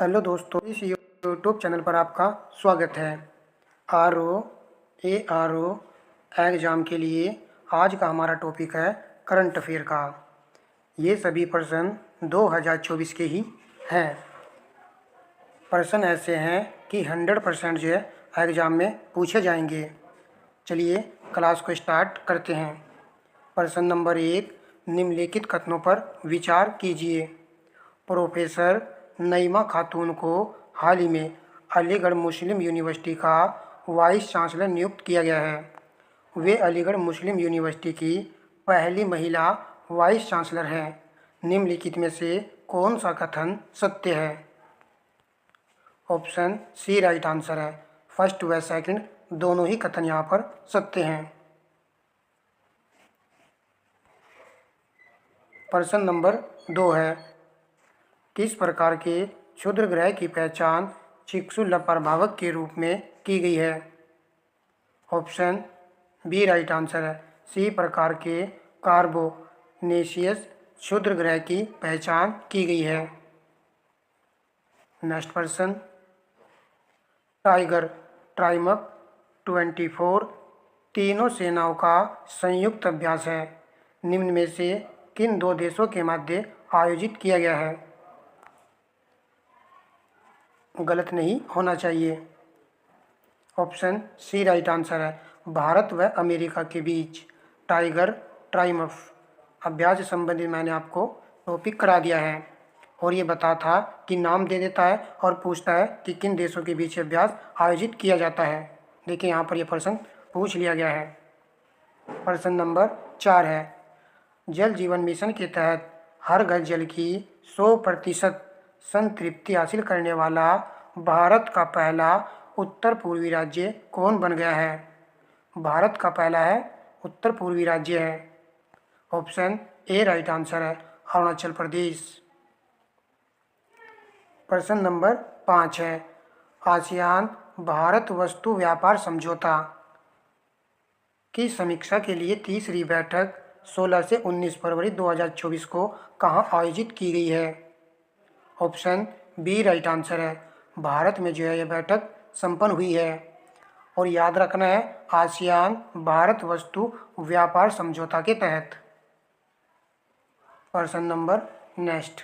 Hello दोस्तों, इस YouTube channel पर आपका स्वागत है। आर ओ एग्ज़ाम के लिए आज का हमारा टॉपिक है करंट अफेयर का। ये सभी प्रश्न 2024 के ही हैं। प्रश्न ऐसे हैं कि 100% जो है एग्ज़ाम में पूछे जाएंगे। चलिए क्लास को स्टार्ट करते हैं। प्रश्न नंबर 1, निम्नलिखित कथनों पर विचार कीजिए। प्रोफेसर नईमा खातून को हाल ही में अलीगढ़ मुस्लिम यूनिवर्सिटी का वाइस चांसलर नियुक्त किया गया है। वे अलीगढ़ मुस्लिम यूनिवर्सिटी की पहली महिला वाइस चांसलर हैं। निम्नलिखित में से कौन सा कथन सत्य है? ऑप्शन सी राइट आंसर है। फर्स्ट व सेकंड दोनों ही कथन यहाँ पर सत्य हैं। प्रश्न नंबर 2 है, किस प्रकार के क्षुद्र ग्रह की पहचान चिक्सुलप प्रभावक के रूप में की गई है? ऑप्शन बी राइट आंसर है। सी प्रकार के कार्बोनेशियस क्षुद्र ग्रह की पहचान की गई है। नेक्स्ट प्रश्न, टाइगर, ट्राइमक, 24 तीनों सेनाओं का संयुक्त अभ्यास है। निम्न में से किन दो देशों के मध्य आयोजित किया गया है? गलत नहीं होना चाहिए। ऑप्शन सी राइट आंसर है। भारत व अमेरिका के बीच टाइगर ट्राइमफ अभ्यास से संबंधित मैंने आपको टॉपिक करा दिया है और ये बता था कि नाम दे देता है और पूछता है कि किन देशों के बीच अभ्यास आयोजित किया जाता है। देखिए यहाँ पर ये प्रश्न पूछ लिया गया है। प्रश्न नंबर 4 है, जल जीवन मिशन के तहत हर घर जल की 100% संतृप्ति हासिल करने वाला भारत का पहला उत्तर पूर्वी राज्य कौन बन गया है? भारत का पहला है उत्तर पूर्वी राज्य है। ऑप्शन ए राइट आंसर है, अरुणाचल प्रदेश। प्रश्न नंबर 5 है, आसियान भारत वस्तु व्यापार समझौता की समीक्षा के लिए तीसरी बैठक 16 से 19 फरवरी 2024 को कहाँ आयोजित की गई है? ऑप्शन बी राइट आंसर है, भारत में जो है यह बैठक संपन्न हुई है। और याद रखना है, आसियान भारत वस्तु व्यापार समझौता के तहत। प्रश्न नंबर नेक्स्ट,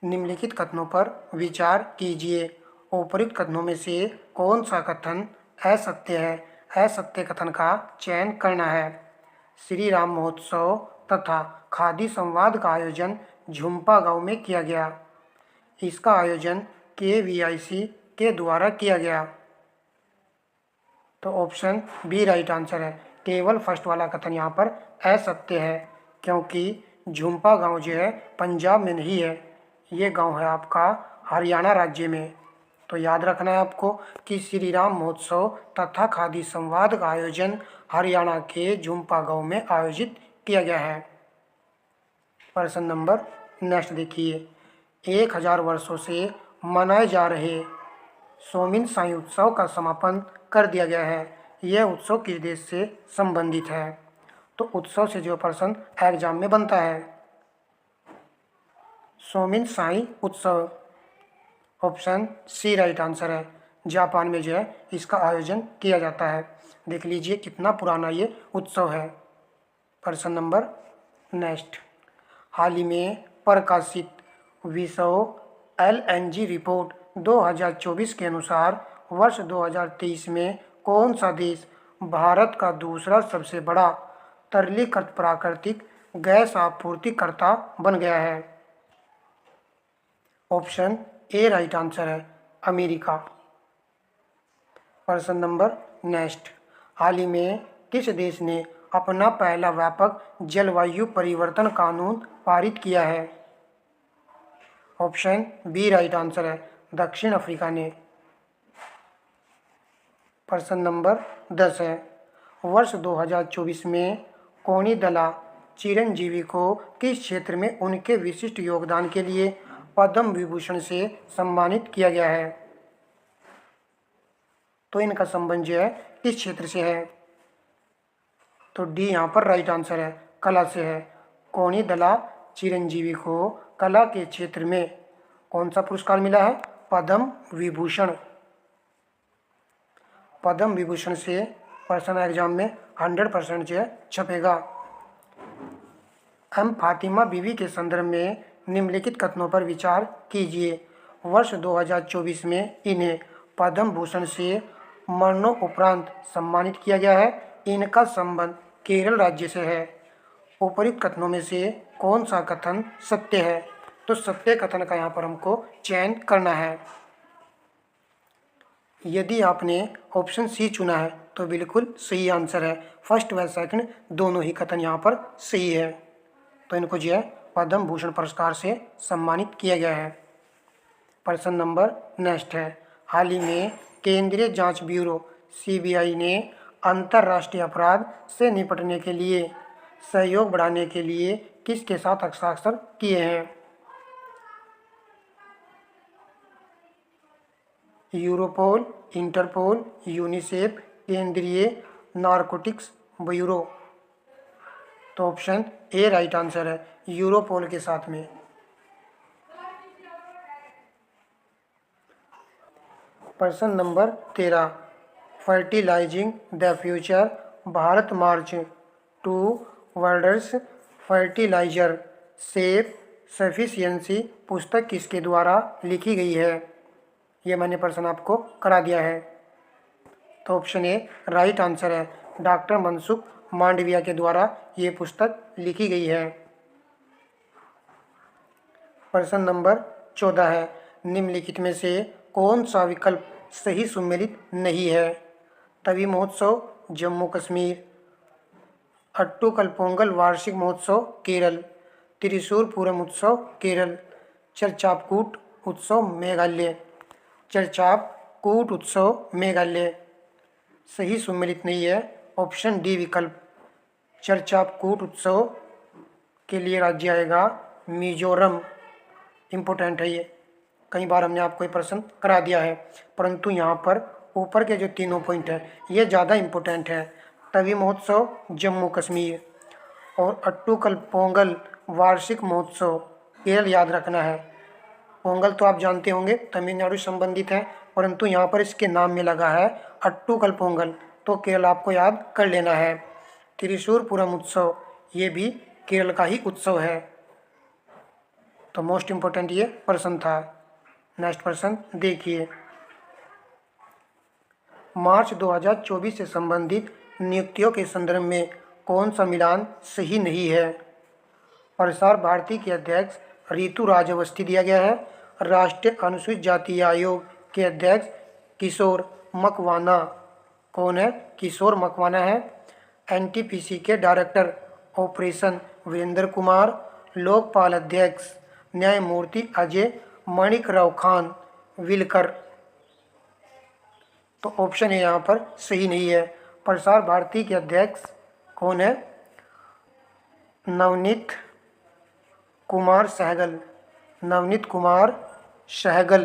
निम्नलिखित कथनों पर विचार कीजिए। उपरोक्त कथनों में से कौन सा कथन असत्य है? असत्य कथन का चयन करना है। श्री राम महोत्सव तथा खादी संवाद का आयोजन झुम्पा गांव में किया गया। इसका आयोजन KVIC के द्वारा किया गया। तो ऑप्शन बी राइट आंसर है। केवल फर्स्ट वाला कथन यहाँ पर असत्य है, क्योंकि झुम्पा गांव जो है पंजाब में नहीं है, ये गांव है आपका हरियाणा राज्य में। तो याद रखना है आपको कि श्री राम महोत्सव तथा खादी संवाद का आयोजन हरियाणा के झुम्पा गांव में आयोजित किया गया है। प्रश्न नंबर नेक्स्ट देखिए, 1000 वर्षों से मनाए जा रहे सोमिन साई उत्सव का समापन कर दिया गया है। यह उत्सव किस देश से संबंधित है? तो उत्सव से जो प्रश्न एग्जाम में बनता है, सोमिन साई उत्सव। ऑप्शन सी राइट आंसर है, जापान में जो है इसका आयोजन किया जाता है। देख लीजिए कितना पुराना ये उत्सव है। प्रश्न नंबर नेक्स्ट, हाल ही में प्रकाशित विश्व LNG रिपोर्ट 2024 के अनुसार वर्ष 2023 में कौन सा देश भारत का दूसरा सबसे बड़ा तरलीकृत प्राकृतिक गैस आपूर्तिकर्ता बन गया है? ऑप्शन ए राइट आंसर है, अमेरिका। प्रश्न नंबर नेक्स्ट, हाल ही में किस देश ने अपना पहला व्यापक जलवायु परिवर्तन कानून पारित किया है? ऑप्शन बी राइट आंसर है, दक्षिण अफ्रीका ने। प्रश्न नंबर 10 है, वर्ष 2024 में कोनिदला चिरंजीवी को किस क्षेत्र में उनके विशिष्ट योगदान के लिए पद्म विभूषण से सम्मानित किया गया है? तो इनका संबंध जो है किस क्षेत्र से है? तो डी यहाँ पर राइट आंसर है, कला से है। कोनिदला चिरंजीवी को कला के क्षेत्र में कौन सा पुरस्कार मिला है? पद्म विभूषण। पद्म विभूषण से पर्सनल एग्जाम में 100% जो है छपेगा। एम फातिमा बीवी के संदर्भ में निम्नलिखित कथनों पर विचार कीजिए। वर्ष 2024 में इन्हें पद्म भूषण से मरणोपरांत सम्मानित किया गया है। इनका संबंध केरल राज्य से है। उपरोक्त कथनों में से कौन सा कथन सत्य है? तो सत्य कथन का यहाँ पर हमको चयन करना है। यदि आपने ऑप्शन सी चुना है तो बिल्कुल सही आंसर है। फर्स्ट व सेकंड दोनों ही कथन यहाँ पर सही है। तो इनको जो है पद्म भूषण पुरस्कार से सम्मानित किया गया है। प्रश्न नंबर नेक्स्ट है, हाल ही में केंद्रीय जांच ब्यूरो सीबीआई ने अंतर्राष्ट्रीय अपराध से निपटने के लिए सहयोग बढ़ाने के लिए किसके साथ हस्ताक्षर किए हैं? यूरोपोल, इंटरपोल, यूनिसेफ, केंद्रीय नारकोटिक्स ब्यूरो। तो ऑप्शन ए राइट आंसर है, यूरोपोल के साथ में। प्रश्न नंबर 13, fertilising the future Bharat march to world's fertiliser self sufficiency पुस्तक किसके द्वारा लिखी गई है? ये मैंने प्रश्न आपको करा दिया है। तो ऑप्शन ए राइट आंसर है, डॉक्टर मनसुख मांडविया के द्वारा ये पुस्तक लिखी गई है। प्रश्न नंबर 14 है, निम्नलिखित में से कौन सा विकल्प सही सुमेलित नहीं है? तवी महोत्सव जम्मू कश्मीर, अट्टूकल पोंगल वार्षिक महोत्सव केरल, त्रिशूर पूरम उत्सव केरल, चरचापकूट उत्सव मेघालय। चरचापकूट उत्सव मेघालय सही सुमेलित नहीं है। ऑप्शन डी विकल्प चरचापकूट उत्सव के लिए राज्य आएगा मिजोरम। इम्पोर्टेंट है ये, कई बार हमने आपको ये प्रश्न करा दिया है, परंतु यहाँ पर ऊपर के जो तीनों पॉइंट है ये ज़्यादा इम्पोर्टेंट है। तवी महोत्सव जम्मू कश्मीर और अट्टूकल पोंगल वार्षिक महोत्सव केरल याद रखना है। पोंगल तो आप जानते होंगे तमिलनाडु संबंधित है, परंतु यहाँ पर इसके नाम में लगा है अट्टूकल पोंगल, तो केरल आपको याद कर लेना है। त्रिशूर पूरम उत्सव ये भी केरल का ही उत्सव है। तो मोस्ट इम्पोर्टेंट ये प्रश्न था। नेक्स्ट प्रश्न देखिए, मार्च 2024 से संबंधित नियुक्तियों के संदर्भ में कौन सा मिलान सही नहीं है? प्रसार भारती के अध्यक्ष रितु राज अवस्थी दिया गया है। राष्ट्रीय अनुसूचित जाति आयोग के अध्यक्ष किशोर मकवाना कौन है? किशोर मकवाना है। एनटीपीसी के डायरेक्टर ऑपरेशन वीरेंद्र कुमार। लोकपाल अध्यक्ष न्यायमूर्ति अजय मणिकराव खान विलकर। तो ऑप्शन है यहाँ पर सही नहीं है। प्रसार भारती के अध्यक्ष कौन है? नवनीत कुमार सहगल। नवनीत कुमार सहगल,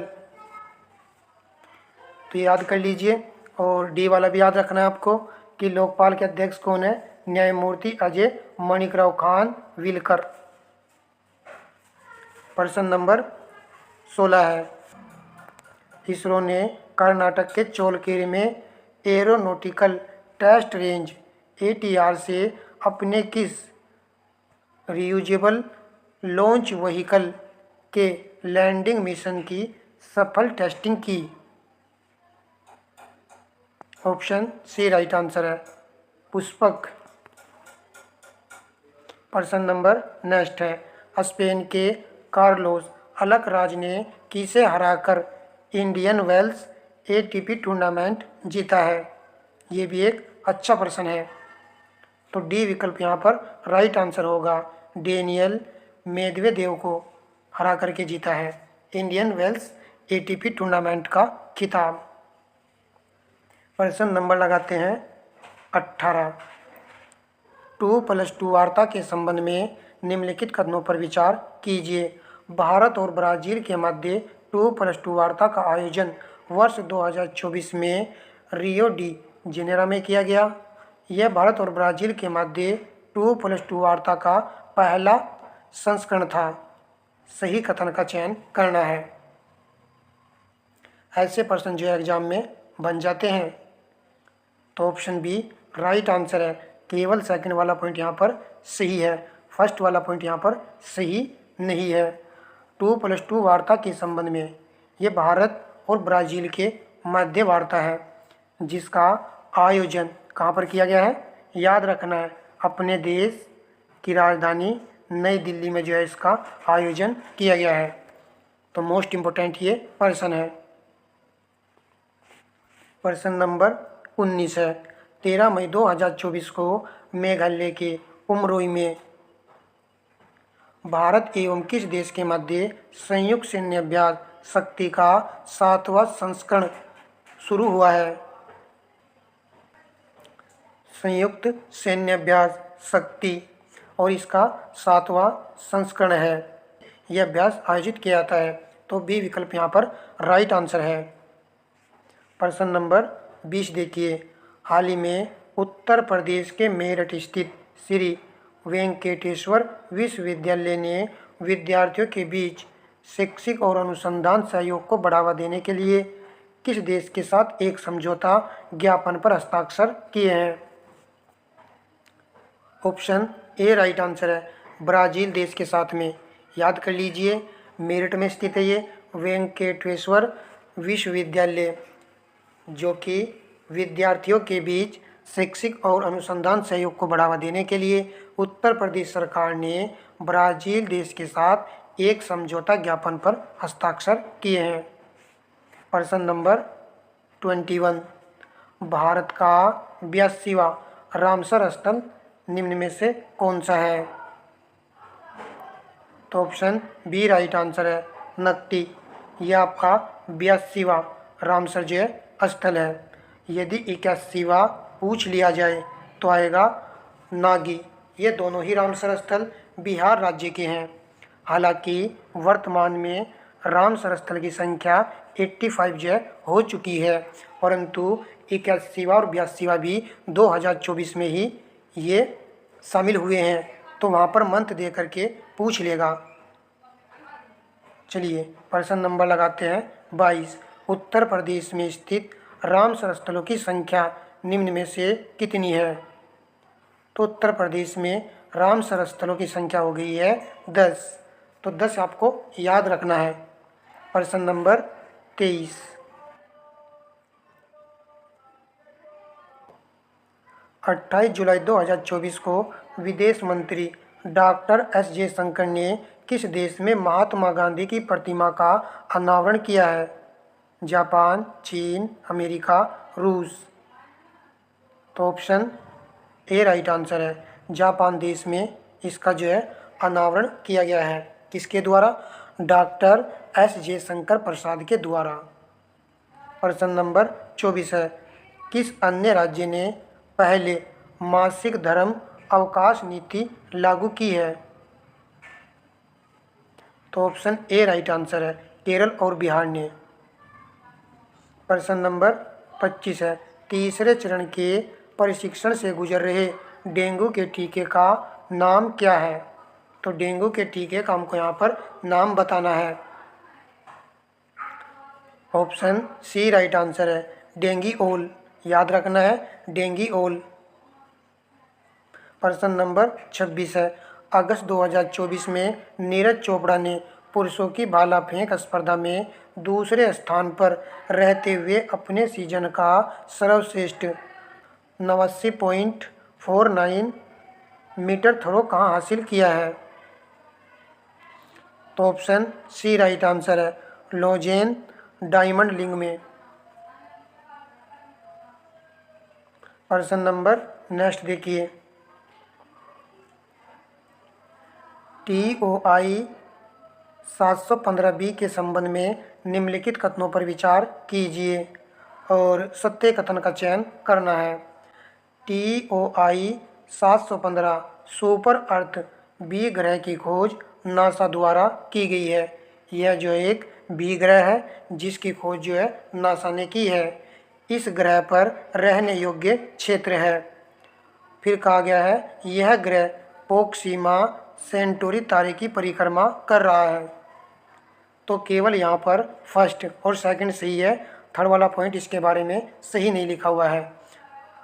तो याद कर लीजिए। और डी वाला भी याद रखना है आपको कि लोकपाल के अध्यक्ष कौन है? न्यायमूर्ति अजय मणिकराव खान विलकर। प्रश्न नंबर 16 है, इसरो ने कर्नाटक के चोलकेरी में एरोनॉटिकल टेस्ट रेंज ATR से अपने किस रियूजेबल लॉन्च व्हीकल के लैंडिंग मिशन की सफल टेस्टिंग की? ऑप्शन सी राइट आंसर है, पुष्पक। प्रश्न नंबर नेक्स्ट है, स्पेन के कार्लोस अलकराज ने किसे हराकर इंडियन वेल्स ATP टूर्नामेंट जीता है? ये भी एक अच्छा प्रश्न है। तो डी विकल्प यहाँ पर राइट आंसर होगा, डेनियल मेदवेदेव को हरा करके जीता है इंडियन वेल्स ATP टूर्नामेंट का खिताब। प्रश्न नंबर लगाते हैं 18, 2+2 वार्ता के संबंध में निम्नलिखित कथनों पर विचार कीजिए। भारत और ब्राज़ील के मध्य 2+2 वार्ता का आयोजन वर्ष 2024 में रियो डी जेनेरो में किया गया। यह भारत और ब्राज़ील के मध्य 2+2 वार्ता का पहला संस्करण था। सही कथन का चयन करना है। ऐसे प्रश्न जो है एग्जाम में बन जाते हैं। तो ऑप्शन बी राइट आंसर है। केवल सेकंड वाला पॉइंट यहाँ पर सही है, फर्स्ट वाला पॉइंट यहाँ पर सही नहीं है। 2+2 वार्ता के संबंध में, ये भारत और ब्राज़ील के मध्य वार्ता है जिसका आयोजन कहाँ पर किया गया है, याद रखना है, अपने देश की राजधानी नई दिल्ली में जो है इसका आयोजन किया गया है। तो मोस्ट इम्पोर्टेंट ये प्रश्न है। प्रश्न नंबर 19 है। 13 मई 2024 को मेघालय के उमरोई में भारत एवं किस देश के मध्य संयुक्त सैन्य अभ्यास शक्ति का 7वां संस्करण शुरू हुआ है। संयुक्त सैन्य अभ्यास शक्ति और इसका 7वां संस्करण है। यह अभ्यास आयोजित किया जाता है। तो बी विकल्प यहाँ पर राइट आंसर है। प्रश्न नंबर 20 देखिए। हाल ही में उत्तर प्रदेश के मेरठ स्थित श्री वेंकटेश्वर विश्वविद्यालय ने विद्यार्थियों के बीच शैक्षिक और अनुसंधान सहयोग को बढ़ावा देने के लिए किस देश के साथ एक समझौता ज्ञापन पर हस्ताक्षर किए हैं। ऑप्शन ए राइट आंसर है, ब्राज़ील देश के साथ में। याद कर लीजिए, मेरठ में स्थित है ये वेंकटेश्वर विश्वविद्यालय, जो कि विद्यार्थियों के बीच शैक्षिक और अनुसंधान सहयोग को बढ़ावा देने के लिए उत्तर प्रदेश सरकार ने ब्राज़ील देश के साथ एक समझौता ज्ञापन पर हस्ताक्षर किए हैं। प्रश्न नंबर 21। भारत का 82वां रामसर स्थल निम्न में से कौन सा है। तो ऑप्शन बी राइट आंसर है, नक्टी। यह आपका 82वां रामसर जो है स्थल है। यदि 81वां पूछ लिया जाए तो आएगा नागी। ये दोनों ही रामसर स्थल बिहार राज्य के हैं। हालांकि वर्तमान में रामसर स्थल की संख्या 85 जो है हो चुकी है, परंतु 81वां और 82वां भी 2024 में ही ये शामिल हुए हैं। तो वहाँ पर मंथ दे करके पूछ लेगा। चलिए प्रश्न नंबर लगाते हैं 22। उत्तर प्रदेश में स्थित रामसर स्थलों की संख्या निम्न में से कितनी है। तो उत्तर प्रदेश में रामसर स्थलों की संख्या हो गई है 10। तो 10 आपको याद रखना है। प्रश्न नंबर 23। 28 जुलाई 2024 को विदेश मंत्री डॉक्टर एस जयशंकर ने किस देश में महात्मा गांधी की प्रतिमा का अनावरण किया है। जापान, चीन, अमेरिका, रूस। तो ऑप्शन ए राइट आंसर है, जापान देश में इसका जो है अनावरण किया गया है। किसके द्वारा, डॉक्टर एस जयशंकर प्रसाद के द्वारा। प्रश्न नंबर 24 है। किस अन्य राज्य ने पहले मासिक धर्म अवकाश नीति लागू की है। तो ऑप्शन ए राइट आंसर है, केरल और बिहार ने। प्रश्न नंबर 25 है। तीसरे चरण के प्रशिक्षण से गुजर रहे डेंगू के टीके का नाम क्या है। तो डेंगू के टीके का हमको यहाँ पर नाम बताना है। ऑप्शन सी राइट आंसर है, डेंगीओल। याद रखना है, डेंगीओल। प्रश्न नंबर 26 है। अगस्त 2024 में नीरज चोपड़ा ने पुरुषों की भाला फेंक स्पर्धा में दूसरे स्थान पर रहते हुए अपने सीजन का सर्वश्रेष्ठ 89.49 मीटर थ्रो कहाँ हासिल किया है। तो ऑप्शन सी राइट आंसर है, लॉजेन डायमंड लिंग में। प्रश्न नंबर नेक्स्ट देखिए। TOI 715B के संबंध में निम्नलिखित कथनों पर विचार कीजिए और सत्य कथन का चयन करना है। TOI 715 सुपर अर्थ बी ग्रह की खोज नासा द्वारा की गई है। यह जो एक बी ग्रह है जिसकी खोज जो है नासा ने की है। इस ग्रह पर रहने योग्य क्षेत्र है। फिर कहा गया है यह ग्रह प्रोक्सिमा सेंटोरी तारे की परिक्रमा कर रहा है। तो केवल यहाँ पर फर्स्ट और सेकंड सही है, थर्ड वाला पॉइंट इसके बारे में सही नहीं लिखा हुआ है।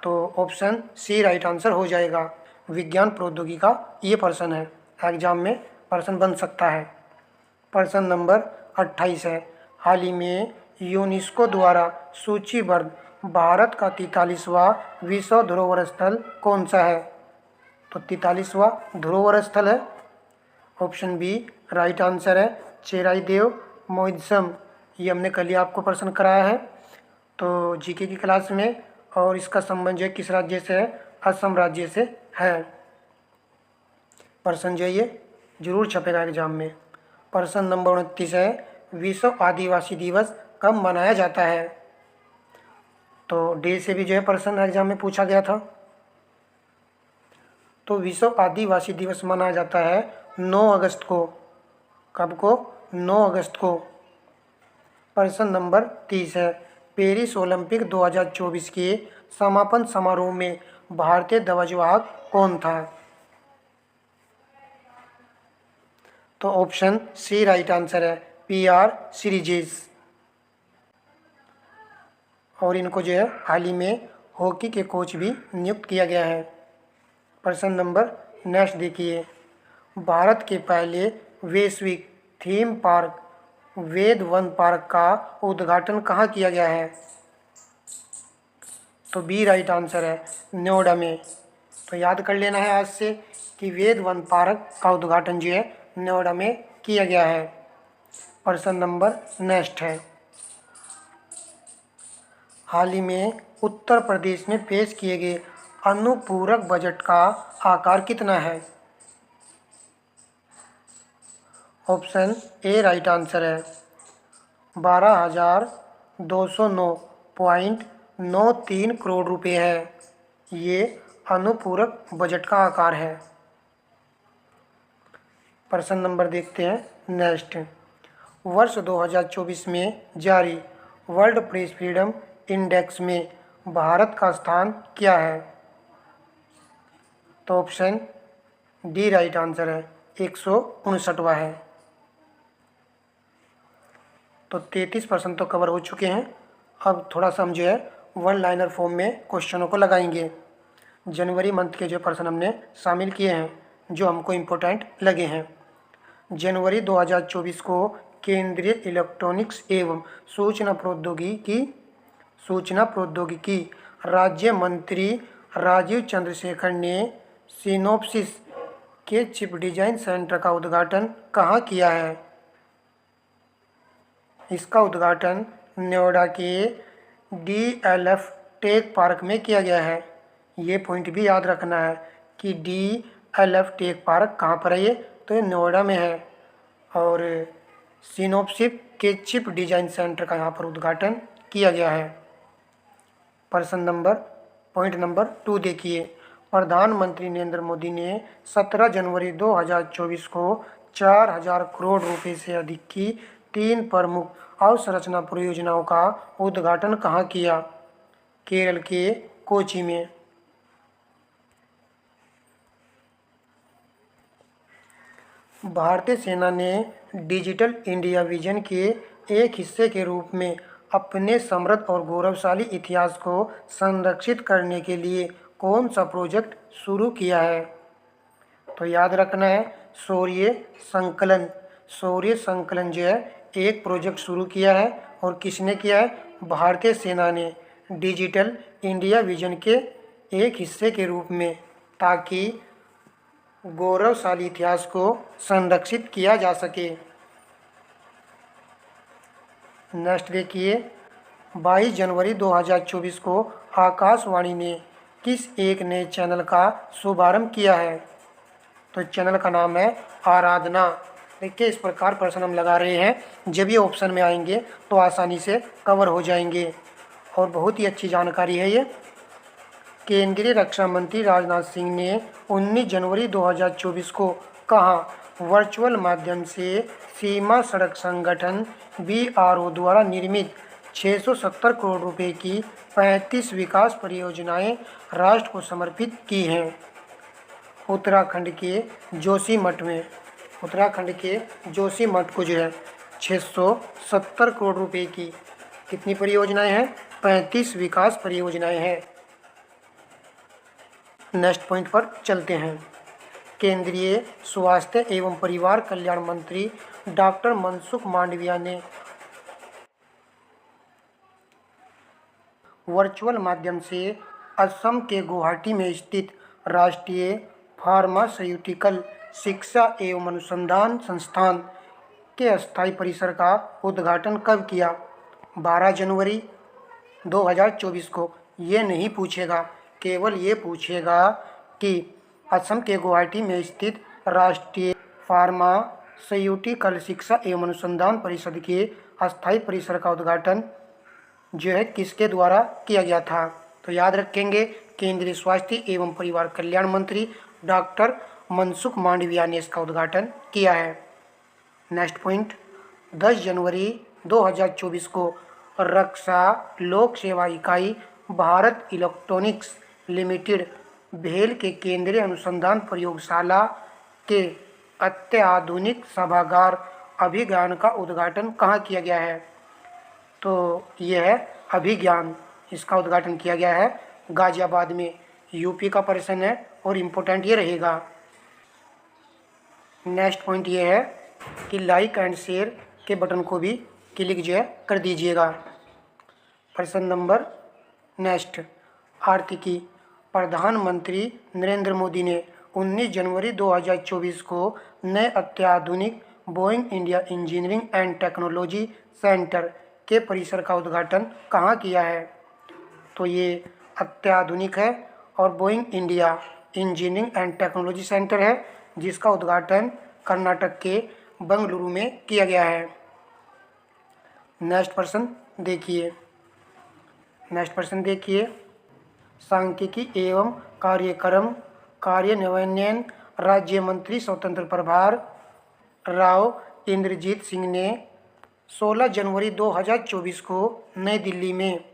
तो ऑप्शन सी राइट आंसर हो जाएगा। विज्ञान प्रौद्योगिकी का ये पर्सन है, एग्जाम में पर्सन बन सकता है। पर्सन नंबर 28 है। हाल ही में यूनेस्को द्वारा सूचीबद्ध भारत का 43वां विश्व धरोहर स्थल कौन सा है? तो 43वां धरोहर स्थल है ऑप्शन बी राइट आंसर है चेराई देव म्यूजियम। ये हमने कल ही आपको प्रश्न कराया है तो जीके की क्लास में, और इसका संबंध जो है किस राज्य से है? असम राज्य से है। प्रश्न जो है ये जरूर छपेगा एग्जाम में। प्रश्न नंबर 29 है। विश्व आदिवासी दिवस कब मनाया जाता है? तो डे से भी जो है प्रश्न एग्जाम में पूछा गया था। तो विश्व आदिवासी दिवस मनाया जाता है 9 अगस्त को। कब को? 9 अगस्त को। प्रश्न नंबर 30 है। पेरिस ओलंपिक 2024 के समापन समारोह में भारतीय ध्वजवाहक कौन था? तो ऑप्शन सी राइट आंसर है PR सीरीजेस। और इनको जो है हाल ही में हॉकी के कोच भी नियुक्त किया गया है। प्रश्न नंबर नेक्स्ट देखिए। भारत के पहले वैश्विक थीम पार्क वेद वन पार्क का उद्घाटन कहाँ किया गया है? तो बी राइट आंसर है नोएडा में। तो याद कर लेना है आज से कि वेद वन पार्क का उद्घाटन जो है नोएडा में किया गया है। प्रश्न नंबर नेक्स्ट है। हाल ही में उत्तर प्रदेश में पेश किए गए अनुपूरक बजट का आकार कितना है? ऑप्शन ए राइट आंसर है 12,209.93 करोड़ रुपए है। ये अनुपूरक बजट का आकार है। प्रश्न नंबर देखते हैं नेक्स्ट। वर्ष 2024 में जारी वर्ल्ड प्रेस फ्रीडम इंडेक्स में भारत का स्थान क्या है? तो ऑप्शन डी राइट आंसर है 159वां है। तो 33% तो कवर हो चुके हैं। अब थोड़ा सा हम जो है वन लाइनर फॉर्म में क्वेश्चनों को लगाएंगे। जनवरी मंथ के जो प्रश्न हमने शामिल किए हैं जो हमको इम्पोर्टेंट लगे हैं। जनवरी 2024 को केंद्रीय इलेक्ट्रॉनिक्स एवं सूचना प्रौद्योगिकी राज्य मंत्री राजीव चंद्रशेखर ने सिनोप्सिस के चिप डिजाइन सेंटर का उद्घाटन कहाँ किया है? इसका उद्घाटन नोएडा के DLF टेक पार्क में किया गया है। ये पॉइंट भी याद रखना है कि DLF टेक पार्क कहाँ पर है? ये तो ये नोएडा में है। और सिनोप्सिस के चिप डिजाइन सेंटर का यहाँ पर उद्घाटन किया गया है। पॉइंट नंबर 2 देखिए। प्रधानमंत्री नरेंद्र मोदी ने 17 जनवरी 2024 को 4,000 करोड़ रुपए से अधिक की 3 प्रमुख अवसंरचना परियोजनाओं का उद्घाटन कहाँ किया? केरल के कोच्चि में। भारतीय सेना ने डिजिटल इंडिया विजन के एक हिस्से के रूप में अपने समृद्ध और गौरवशाली इतिहास को संरक्षित करने के लिए कौन सा प्रोजेक्ट शुरू किया है? तो याद रखना है शौर्य संकलन। शौर्य संकलन जो है एक प्रोजेक्ट शुरू किया है। और किसने किया है? भारतीय सेना ने डिजिटल इंडिया विजन के एक हिस्से के रूप में, ताकि गौरवशाली इतिहास को संरक्षित किया जा सके। नेक्स्ट देखिए। 22 जनवरी 2024 को आकाशवाणी ने किस एक नए चैनल का शुभारंभ किया है? तो चैनल का नाम है आराधना। देखिए इस प्रकार प्रश्न हम लगा रहे हैं, जब ये ऑप्शन में आएंगे तो आसानी से कवर हो जाएंगे और बहुत ही अच्छी जानकारी है ये। केंद्रीय रक्षा मंत्री राजनाथ सिंह ने 19 जनवरी 2024 को कहाँ वर्चुअल माध्यम से सीमा सड़क संगठन BRO द्वारा निर्मित 670 करोड़ रुपए की 35 विकास परियोजनाएं राष्ट्र को समर्पित की हैं? उत्तराखंड के जोशीमठ में। उत्तराखंड के जोशीमठ को जो है 670 करोड़ रुपए की। कितनी परियोजनाएं हैं? 35 विकास परियोजनाएं हैं। नेक्स्ट पॉइंट पर चलते हैं। केंद्रीय स्वास्थ्य एवं परिवार कल्याण मंत्री डॉक्टर मनसुख मांडविया ने वर्चुअल माध्यम से असम के गुवाहाटी में स्थित राष्ट्रीय फार्मास्यूटिकल शिक्षा एवं अनुसंधान संस्थान के अस्थायी परिसर का उद्घाटन कब किया? 12 जनवरी 2024 को। ये नहीं पूछेगा, केवल ये पूछेगा कि असम के गुवाहाटी में स्थित राष्ट्रीय फार्मास्यूटिकल शिक्षा एवं अनुसंधान परिषद के अस्थायी परिसर का उद्घाटन जो है किसके द्वारा किया गया था? तो याद रखेंगे, केंद्रीय स्वास्थ्य एवं परिवार कल्याण मंत्री डॉक्टर मनसुख मांडविया ने इसका उद्घाटन किया है। नेक्स्ट पॉइंट, 10 जनवरी 2024 को रक्षा लोक सेवा इकाई भारत इलेक्ट्रॉनिक्स लिमिटेड भेल के केंद्रीय अनुसंधान प्रयोगशाला के अत्याधुनिक सभागार अभिज्ञान का उद्घाटन कहाँ किया गया है? तो यह है अभिज्ञान, इसका उद्घाटन किया गया है गाजियाबाद में। यूपी का प्रश्न है और इम्पोर्टेंट ये रहेगा। नेक्स्ट पॉइंट ये है कि लाइक एंड शेयर के बटन को भी क्लिक जो है कर दीजिएगा। प्रश्न नंबर नेक्स्ट, आर्थिकी। प्रधानमंत्री नरेंद्र मोदी ने 19 जनवरी 2024 को नए अत्याधुनिक Boeing India engineering and technology centre के परिसर का उद्घाटन कहाँ किया है? तो ये अत्याधुनिक है और Boeing India engineering and technology centre है, जिसका उद्घाटन कर्नाटक के बेंगलुरु में किया गया है। नेक्स्ट प्रश्न देखिए, सांख्यिकी एवं कार्यक्रम कार्यान्वयन राज्य मंत्री स्वतंत्र प्रभार राव इंद्रजीत सिंह ने 16 जनवरी 2024 को नई दिल्ली में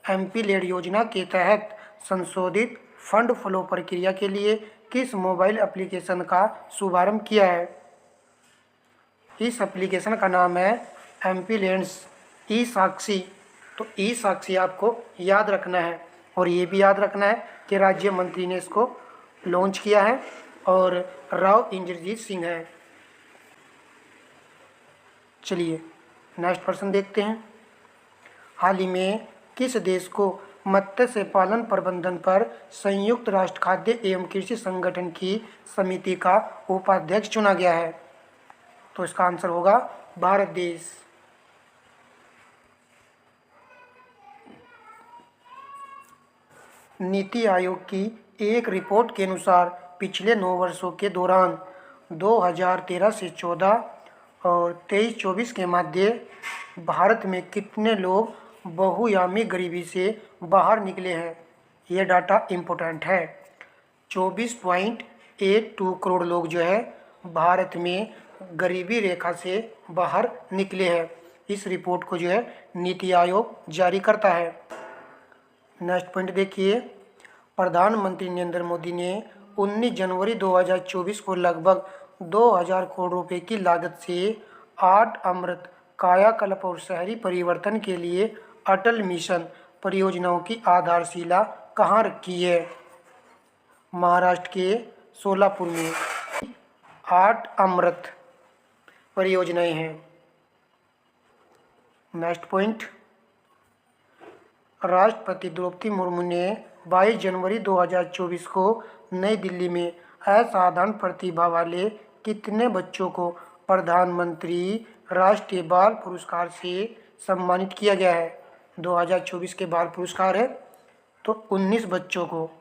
MP लेड योजना के तहत संशोधित फंड फ्लो प्रक्रिया के लिए किस मोबाइल एप्लीकेशन का शुभारंभ किया है? इस एप्लीकेशन का नाम है MP लेड्स ई-साक्षी। तो ई-साक्षी आपको याद रखना है और ये भी याद रखना है कि राज्य मंत्री ने इसको लॉन्च किया है और राव इंद्रजीत सिंह है। चलिए नेक्स्ट प्रश्न देखते हैं। हाल ही में किस देश को मत्स्य पालन प्रबंधन पर संयुक्त राष्ट्र खाद्य एवं कृषि संगठन की समिति का उपाध्यक्ष चुना गया है? तो इसका आंसर होगा भारत देश। नीति आयोग की एक रिपोर्ट के अनुसार पिछले 9 वर्षों के दौरान 2013 से 14 और 23-24 के मध्य भारत में कितने लोग बहुआयामी गरीबी से बाहर निकले हैं? ये डाटा इम्पोर्टेंट है। 24.82 करोड़ लोग जो है भारत में गरीबी रेखा से बाहर निकले हैं। इस रिपोर्ट को जो है नीति आयोग जारी करता है। नेक्स्ट पॉइंट देखिए, प्रधानमंत्री नरेंद्र मोदी ने 19 जनवरी 2024 को लगभग 2000 करोड़ रुपए की लागत से 8 अमृत कायाकल्प और शहरी परिवर्तन के लिए अटल मिशन परियोजनाओं की आधारशिला कहाँ रखी है? महाराष्ट्र के सोलापुर में 8 अमृत परियोजनाएं हैं। नेक्स्ट पॉइंट, राष्ट्रपति द्रौपदी मुर्मू ने 22 जनवरी 2024 को नई दिल्ली में असाधारण प्रतिभा वाले कितने बच्चों को प्रधानमंत्री राष्ट्रीय बाल पुरस्कार से सम्मानित किया गया है? 2024 के बाल पुरस्कार है तो 19 बच्चों को।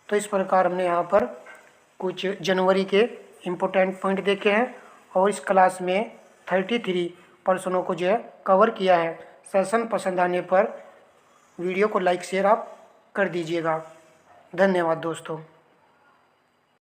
तो इस प्रकार हमने यहाँ पर कुछ जनवरी के इम्पोर्टेंट पॉइंट देखे हैं और इस क्लास में 33 प्रश्नों को जो है कवर किया है। सेशन पसंद आने पर वीडियो को लाइक शेयर आप कर दीजिएगा। धन्यवाद दोस्तों।